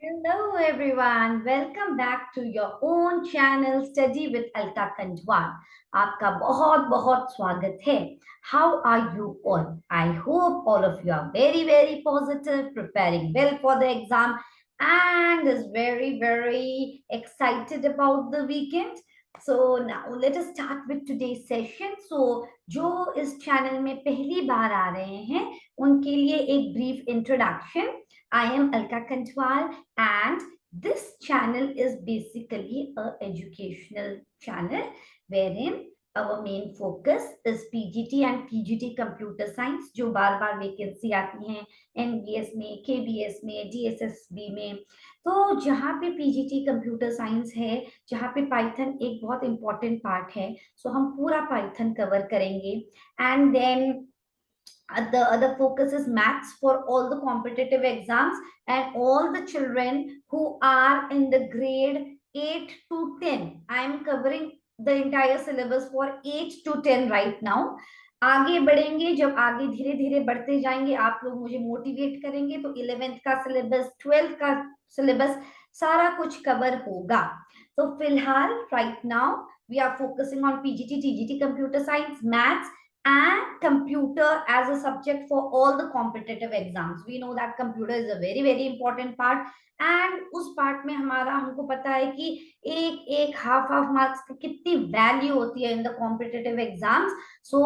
Hello everyone, welcome back to your own channel Study with Alka Kanjwal. आपका बहुत बहुत स्वागत है. How are you all? I hope all of you are very positive, preparing well for the exam and is very excited about the weekend. So now let us start with today's session. So जो इस channel में पहली बार आ रहे हैं उनके लिए एक brief introduction. I am Alka Kantwal and this channel is basically a educational channel wherein our main focus is PGT and PGT computer science जो बार बार वैकेंसी आती हैं NBS में, KBS में, DSSB में. तो जहाँ पे PGT कंप्यूटर साइंस है, जहाँ पे पाइथन एक बहुत इंपॉर्टेंट पार्ट है, सो हम पूरा पाइथन कवर करेंगे. And then the other focus is maths for all the competitive exams and all the children who are in the grade 8 to 10. I am covering the entire syllabus for 8 to 10 right now. आगे बढ़ेंगे, जब आगे धीरे धीरे बढ़ते जाएंगे आप लोग मुझे मोटिवेट करेंगे तो 11th का सिलेबस, 12th का सिलेबस सारा कुछ कवर होगा. तो फिलहाल right now we are focusing on PGT, TGT, computer science, maths and computer as a subject for all the competitive exams. We know that computer is a very important part and उस part में हमारा हमको पता है कि एक एक half marks की कितनी वैल्यू होती है in the competitive exams. So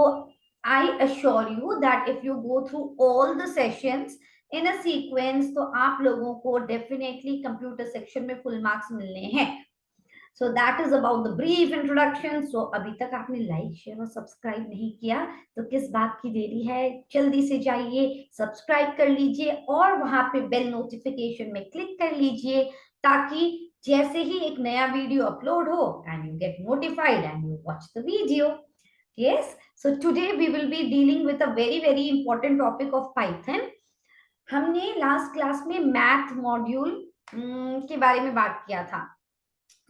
I assure you that if you go through all the sessions in a sequence तो आप लोगों को definitely computer section में full marks मिलने हैं. So that is about the brief introduction. So अभी तक आपने लाइक शेयर और सब्सक्राइब नहीं किया तो किस बात की देरी है, जल्दी से जाइए सब्सक्राइब कर लीजिए और वहां पे बेल नोटिफिकेशन में क्लिक कर लीजिए ताकि जैसे ही एक नया वीडियो अपलोड हो and you get notified and you watch the video. Yes, so today we will be dealing with a very important topic of Python. हमने लास्ट क्लास में मैथ मॉड्यूल के बारे में बात किया था.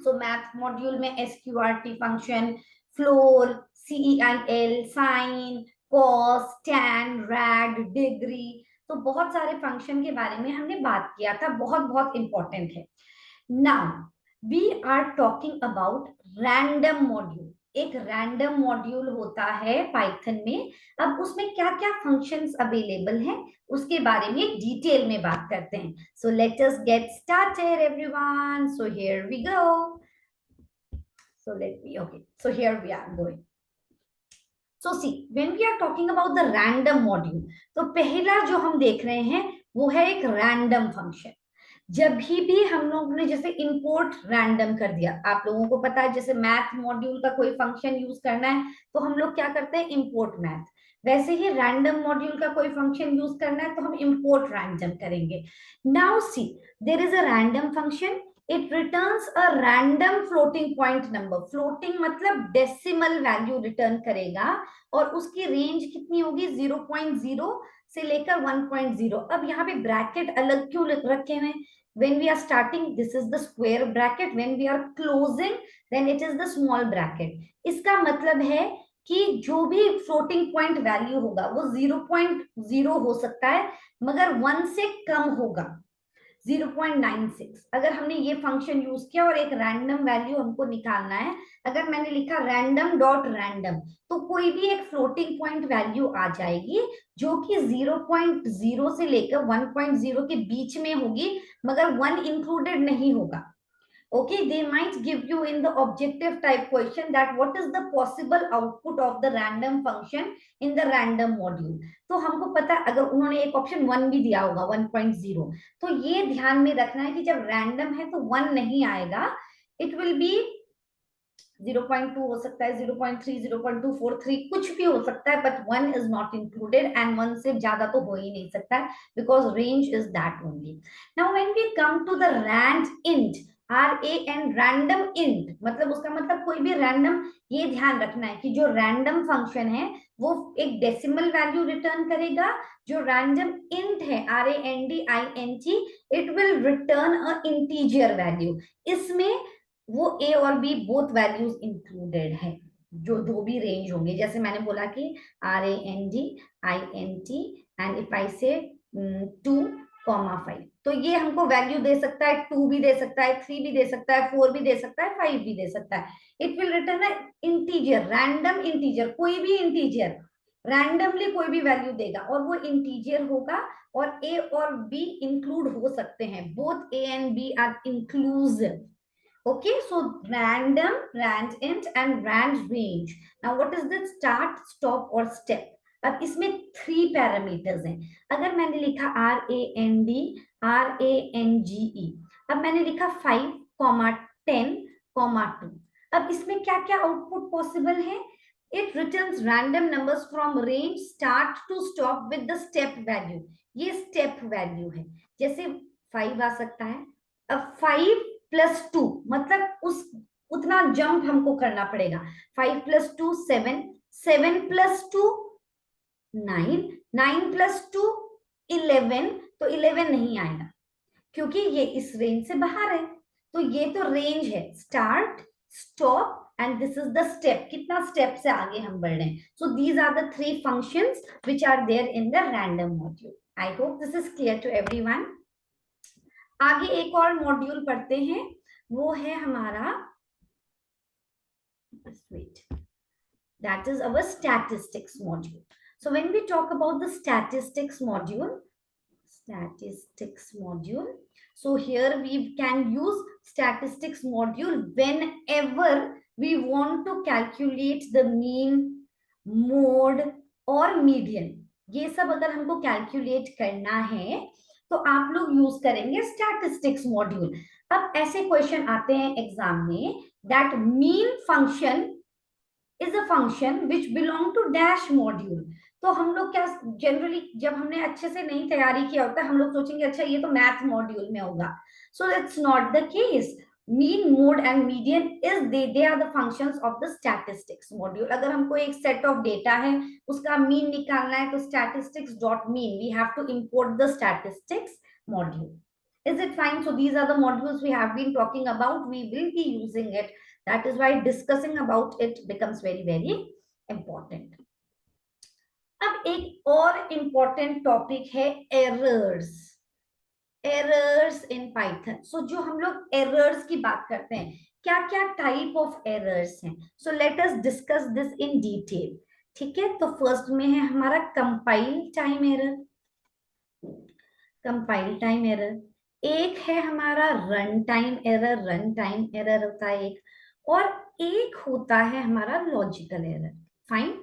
सो मैथ मॉड्यूल में SQRT function, floor, CEIL, sine, cos, tan, rad, degree, तो बहुत सारे फंक्शन के बारे में हमने बात किया था. बहुत इंपॉर्टेंट है. Now we are talking about random module. एक रैंडम मॉड्यूल होता है पाइथन में. अब उसमें क्या क्या फंक्शंस अवेलेबल हैं उसके बारे में डिटेल में बात करते हैं. So let us get started everyone. So here we go. So here we are going. So see, when we are talking about the random module, तो पहला जो हम देख रहे हैं वो है एक रैंडम फंक्शन. जब भी हम लोग ने जैसे इंपोर्ट रैंडम कर दिया, आप लोगों को पता है जैसे मैथ मॉड्यूल का कोई फंक्शन यूज करना है तो हम लोग क्या करते हैं, इंपोर्ट मैथ. वैसे ही रैंडम मॉड्यूल का कोई फंक्शन यूज करना है तो हम इंपोर्ट रैंडम करेंगे. Now see, there is a random function. It returns a random floating point number. Floating मतलब डेसिमल वैल्यू रिटर्न करेगा और उसकी रेंज कितनी होगी, 0.0 से लेकर 1.0. अब यहाँ पे ब्रैकेट अलग क्यों रखे हुए हैं? When we are starting, this is the square bracket. When we are closing, then it is the small bracket. इसका मतलब है कि जो भी फ्लोटिंग पॉइंट वैल्यू होगा वो 0.0 हो सकता है मगर 1 से कम होगा, 0.96. अगर हमने ये फंक्शन यूज किया और एक रैंडम वैल्यू हमको निकालना है, अगर मैंने लिखा रैंडम डॉट रैंडम तो कोई भी एक फ्लोटिंग पॉइंट वैल्यू आ जाएगी जो कि 0.0 से लेकर 1.0 के बीच में होगी मगर 1 इंक्लूडेड नहीं होगा. Okay, they might give you in the objective type question that what is the possible output of the random function in the random module. तो हमको पता है अगर उन्होंने एक ऑप्शन 1 भी दिया होगा 1.0, तो ये ध्यान में रखना है कि जब रैंडम है तो 1 नहीं आएगा, इट विल बी 0.2 हो सकता है, 0.3, 0.243 कुछ भी हो सकता है, but 1 is not included and 1 से ज्यादा तो हो ही नहीं सकता है because range is that only. Now when we come to the rand int, RAN, random int, मतलब उसका मतलब कोई भी रैंडम. ये ध्यान रखना है कि जो रैंडम फंक्शन है वो एक डेसिमल वैल्यू रिटर्न करेगा. जो रैंडम इंट है RANDINT, it will return a integer value. इसमें वो A और B बोथ वैल्यूज इंक्लूडेड है, जो दो भी रेंज होंगे. जैसे मैंने बोला कि RANDINT एंड इफ आई से 2 5। तो ये हमको वैल्यू दे सकता है, 2 भी दे सकता है, 3 भी दे सकता है, 4 भी दे सकता है, 5 भी दे सकता है। It will return a integer, random integer, कोई भी इंटीजर रैंडमली कोई भी वैल्यू देगा और वो इंटीजर होगा। और ए और बी इंक्लूड हो सकते हैं, both A and B are inclusive. Okay, so random, rand int and rand range. Now what is this start, stop और step? अब इसमें 3 पैरामीटर्स हैं। अगर मैंने लिखा RAND RANGE, अब मैंने लिखा 5, 10, 2, अब इसमें क्या क्या आउटपुट पॉसिबल है? It returns random numbers from range start to stop with the step value. ये step value है। जैसे 5 आ सकता है, अब 5 + 2 मतलब उस उतना जंप हमको करना पड़ेगा। 5 + 2 7, 7 + 2 9, 9 + 2 11, तो 11 नहीं आएगा क्योंकि ये इस रेंज से बाहर है। तो ये तो रेंज है, start, stop and this is the step, कितना स्टेप से आगे हम बढ़ रहे हैं। So these are the 3 functions which are there in the random module. I hope this is clear to everyone. आगे एक और मॉड्यूल पढ़ते हैं, वो है हमारा, that is our statistics module. So when we talk about the statistics module, so here we can use statistics module whenever we want to calculate the mean, mode और median. ये सब अगर हमको कैलकुलेट करना है तो आप लोग यूज करेंगे स्टैटिस्टिक्स मॉड्यूल। अब ऐसे क्वेश्चन आते हैं एग्जाम में, that mean function is a function which belong to dash module. तो हम लोग क्या जनरली जब हमने अच्छे से नहीं तैयारी किया होता है, हम लोग सोचेंगे अच्छा ये तो मैथ मॉड्यूल में होगा। So it's not the case. Mean, mode and median is they are the functions of the statistics module. अगर हमको एक सेट ऑफ डेटा है, उसका मीन निकालना है, तो statistics dot mean we have to import the statistics module. Is it fine? So these are the modules we have been talking about. We will be using it. That is why discussing about it becomes very, very important. अब एक और important topic है errors. Errors in Python. So जो हम लोग errors की बात करते हैं, क्या क्या type of errors हैं? So let us discuss this in detail. ठीक है, तो first में है हमारा compile time error. Compile time error. एक है हमारा run time error, run time error होता है एक, और एक होता है हमारा logical error. Fine,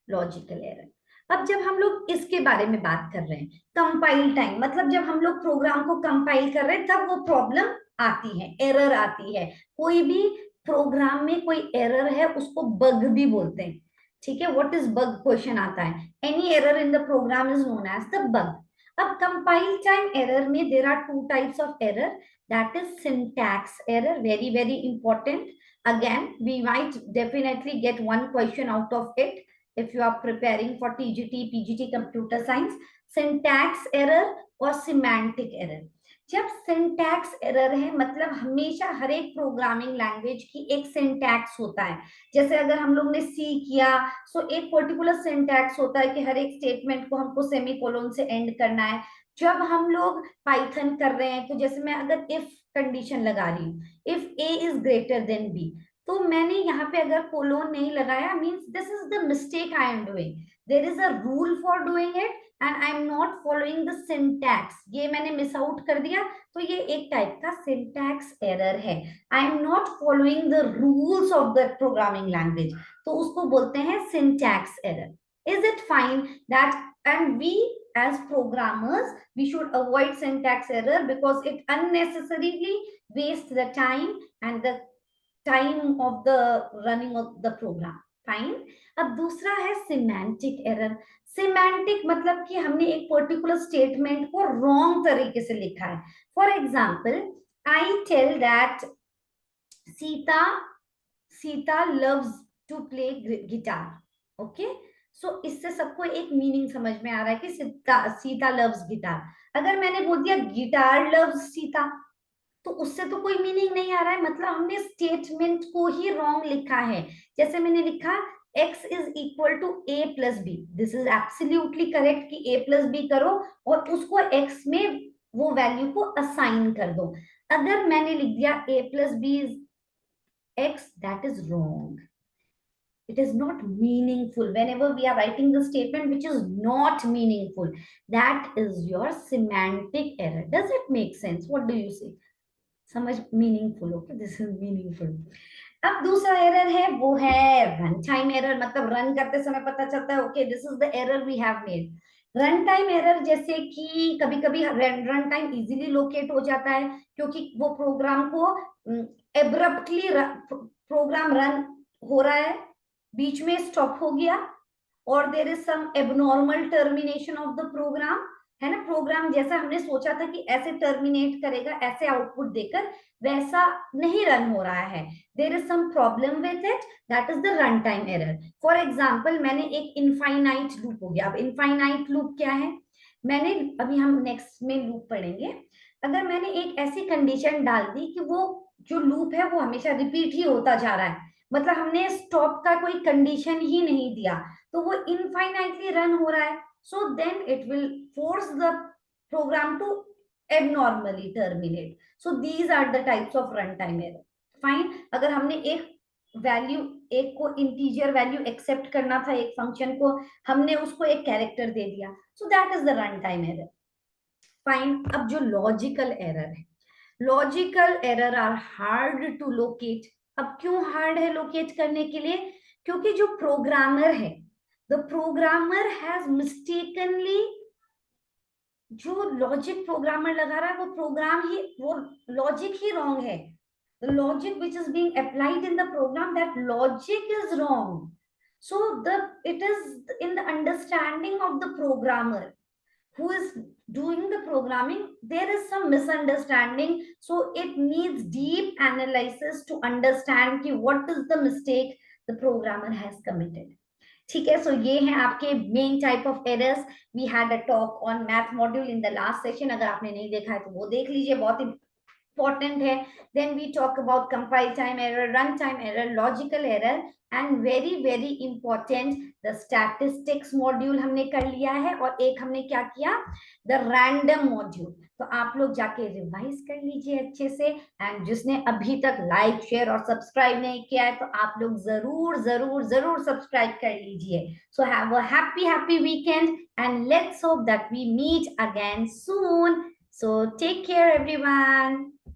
logical error. अब जब हम लोग इसके बारे में बात कर रहे हैं, कंपाइल टाइम मतलब जब हम लोग प्रोग्राम को कंपाइल कर रहे हैं तब वो प्रॉब्लम आती है, एरर आती है. कोई भी प्रोग्राम में कोई एरर है उसको बग भी बोलते हैं. ठीक है, व्हाट इज बग क्वेश्चन आता है. Any error in the program is known as the bug. अब compile time error में there are 2 types of error, that is syntax error, very very important. Again we might definitely get one question out of it if you are preparing for TGT PGT computer science. Syntax error और semantic error. जब syntax error है मतलब हमेशा हर एक programming language की एक syntax होता है. जैसे अगर हम लोग ने सी किया, सो एक पर्टिकुलर सिंटैक्स होता है कि हर एक स्टेटमेंट को हमको सेमीकोलन से एंड करना है. जब हम लोग पाइथन कर रहे हैं तो जैसे मैं अगर इफ कंडीशन लगा रही हूँ, if A is greater than B, तो मैंने यहाँ पे अगर कोलोन नहीं लगाया, means this is the mistake I am doing. There is a rule for doing it and I am not following the syntax. ये मैंने मिस आउट कर दिया, तो ये एक टाइप का सिंटैक्स एरर है. I am not following the rules of the programming language, तो उसको बोलते हैं syntax error. Is it fine that and we as programmers we should avoid syntax error because it unnecessarily wastes the time and the time of the running of the program. Fine. अब दूसरा है semantic error. Semantic मतलब कि हमने एक particular statement को wrong तरीके से लिखा है. For example, I tell that Sita loves to play guitar. Okay, so इससे सबको एक मीनिंग समझ में आ रहा है कि सीता लव्स गिटार. अगर मैंने बोल दिया गिटार लव्स सीता, तो उससे तो कोई मीनिंग नहीं आ रहा है, मतलब हमने स्टेटमेंट को ही रॉन्ग लिखा है. जैसे मैंने लिखा x is equal to a plus B, this is absolutely correct कि a प्लस बी करो और उसको x में वो वैल्यू को असाइन कर दो। अगर मैंने लिख दिया a plus B is x, that is wrong. It is not meaningful. Whenever we are writing the statement which is not meaningful, that is your semantic error. Does it make sense? What do you say? समझ, meaningful, okay, this is meaningful. अब दूसरा error है, वो है run time error, मतलब run करते समय पता चलता है okay this is the error we have made. Run time error जैसे कि कभी कभी रन टाइम इजीली लोकेट हो जाता है क्योंकि वो प्रोग्राम को एब्रप्टली प्रोग्राम रन हो रहा है, बीच में स्टॉप हो गया, और there is some abnormal termination of the program, है ना। प्रोग्राम जैसा हमने सोचा था कि ऐसे टर्मिनेट करेगा, ऐसे आउटपुट देकर, वैसा नहीं रन हो रहा है, there is some problem with it, that is the run time error. For example मैंने एक इनफाइनाइट लूप हो गया। अब इनफाइनाइट लूप क्या है, मैंने, अभी हम नेक्स्ट में लूप पढ़ेंगे, अगर मैंने एक ऐसी कंडीशन डाल दी कि वो जो लूप है वो हमेशा रिपीट ही होता जा रहा है, मतलब हमने स्टॉप का कोई कंडीशन ही नहीं दिया, तो वो इनफाइनाइटली रन हो रहा है, so then it will force the program to abnormally terminate. So these are the types of runtime error. Fine, अगर हमने एक वैल्यू, एक को इंटीजर वैल्यू एक्सेप्ट करना था, एक फंक्शन को, हमने उसको एक कैरेक्टर दे दिया, so that is the runtime error. Fine, अब जो लॉजिकल एरर है, logical error are hard to locate. अब क्यों हार्ड है लोकेट करने के लिए, क्योंकि जो प्रोग्रामर है, द प्रोग्रामर हैज मिस्टेकनली, जो लॉजिक प्रोग्रामर लगा रहा है वो प्रोग्राम ही, वो लॉजिक ही रॉन्ग है, the logic which is being applied in the program, that logic is wrong. So the, it is in the understanding of the programmer who is doing the programming, there is some misunderstanding, so it needs deep analysis to understand ki what is the mistake the programmer has committed. ठीक है, सो ये है आपके main type of errors. We had a talk on math module in the last session, अगर आपने नहीं देखा है तो वो देख लीजिए, बहुत important है। Then we talk about compile time error, run time error, logical error, and very very important the statistics module हमने कर लिया है, और एक हमने क्या किया, the random module। तो आप लोग जाके रिवाइज कर लीजिए अच्छे से, एंड जिसने अभी तक लाइक शेयर और सब्सक्राइब नहीं किया है तो आप लोग जरूर जरूर जरूर सब्सक्राइब कर लीजिए। So have a happy weekend and let's hope that we meet again soon. So take care everyone.